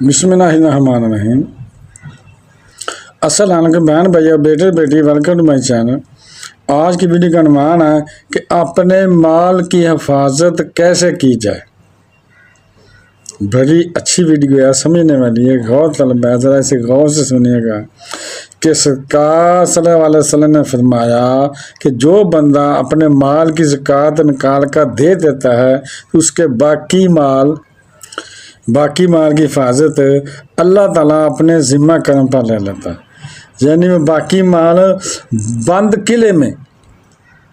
بسم اللہ الرحمن الرحیم۔ السلام علیکم بہن بھائیو، بیٹے بیٹی، ویلکم ٹو مائی چینل۔ آج کی ویڈیو کا عنوان ہے کہ اپنے مال کی حفاظت کیسے کی جائے۔ بڑی اچھی ویڈیو ہے، سمجھنے والی ہے، غور طلب ہے، ذرا اسے غور سے سنیے گا کہ سرکار صلی اللہ علیہ وسلم نے فرمایا کہ جو بندہ اپنے مال کی زکوٰۃ نکال کر دے دیتا ہے تو اس کے باقی مال کی حفاظت اللہ تعالیٰ اپنے ذمہ کرم پر لے لیتا ہے۔ یعنی وہ باقی مال بند قلعے میں،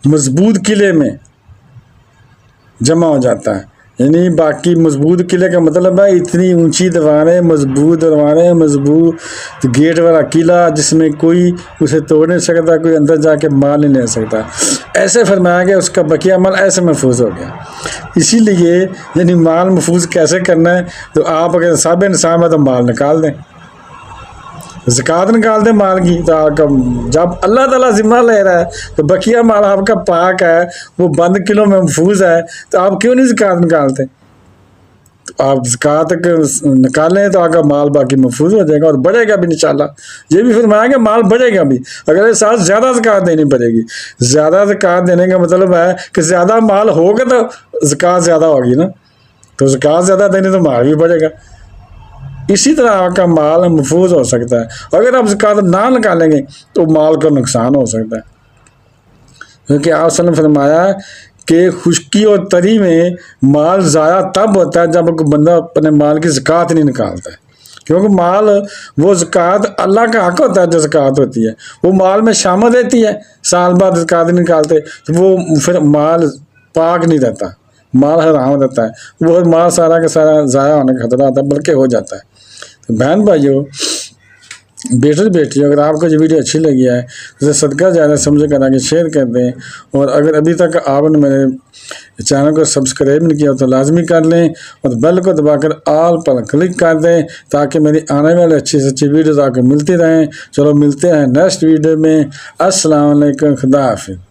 مضبوط قلعے میں جمع ہو جاتا ہے۔ یعنی باقی مضبوط قلعے کا مطلب ہے اتنی اونچی دیواریں، مضبوط دیواریں، مضبوط گیٹ والا قلعہ جس میں کوئی اسے توڑ نہیں سکتا، کوئی اندر جا کے مال نہیں لے سکتا۔ ایسے فرمایا کہ اس کا بقیہ مال ایسے محفوظ ہو گیا۔ اسی لیے یعنی مال محفوظ کیسے کرنا ہے، تو آپ اگر سب انسان ہے تو مال نکال دیں، زکوٰۃ نکال دیں مال کی۔ تو آپ کا جب اللہ تعالیٰ ذمہ لے رہا ہے تو بقیہ مال آپ کا پاک ہے، وہ بند قلعوں میں محفوظ ہے، تو آپ کیوں نہیں زکوٰۃ نکالتے؟ تو آپ زکوٰۃ نکالیں تو آپ کا مال باقی محفوظ ہو جائے گا اور بڑھے گا بھی انشاءاللہ۔ یہ بھی فرمایا کہ مال بڑھے گا بھی، اگر اس ساتھ زیادہ زکوٰۃ دینی پڑے گی۔ زیادہ زکوٰۃ دینے کا مطلب ہے کہ زیادہ مال ہوگا تو زکوٰۃ زیادہ ہوگی نا، تو زکوٰۃ زیادہ دینی تو مال بھی بڑھے گا۔ اسی طرح آپ کا مال محفوظ ہو سکتا ہے۔ اگر آپ زکوٰۃ نہ نکالیں گے تو مال کو نقصان ہو سکتا ہے، کیونکہ آپ صلی اللہ علیہ وسلم نے فرمایا کہ خشکی اور تری میں مال ضائع تب ہوتا ہے جب کوئی بندہ اپنے مال کی زکوٰۃ نہیں نکالتا ہے، کیونکہ مال وہ زکوٰۃ اللہ کا حق ہوتا ہے۔ جو زکوٰۃ ہوتی ہے وہ مال میں شامل رہتی ہے، سال بعد زکوٰۃ نہیں نکالتے تو وہ پھر مال پاک نہیں رہتا، مال حرام رہتا ہے، وہ مال سارا کا سارا ضائع ہونے کا خطرہ آتا ہے، بلکہ ہو جاتا ہے۔ تو بہن بھائیو، بیٹے بیٹی، اگر آپ کو یہ ویڈیو اچھی لگی ہے تو اسے صدقہ زیادہ سمجھ کر آگے شیئر کر دیں، اور اگر ابھی تک آپ نے میرے چینل کو سبسکرائب نہیں کیا تو لازمی کر لیں، اور بیل کو دبا کر آل پر کلک کر دیں تاکہ میری آنے والی اچھی سے اچھی ویڈیوز آپ کو ملتی رہیں۔ چلو ملتے ہیں نیکسٹ ویڈیو میں۔ السلام علیکم، خدا حافظ۔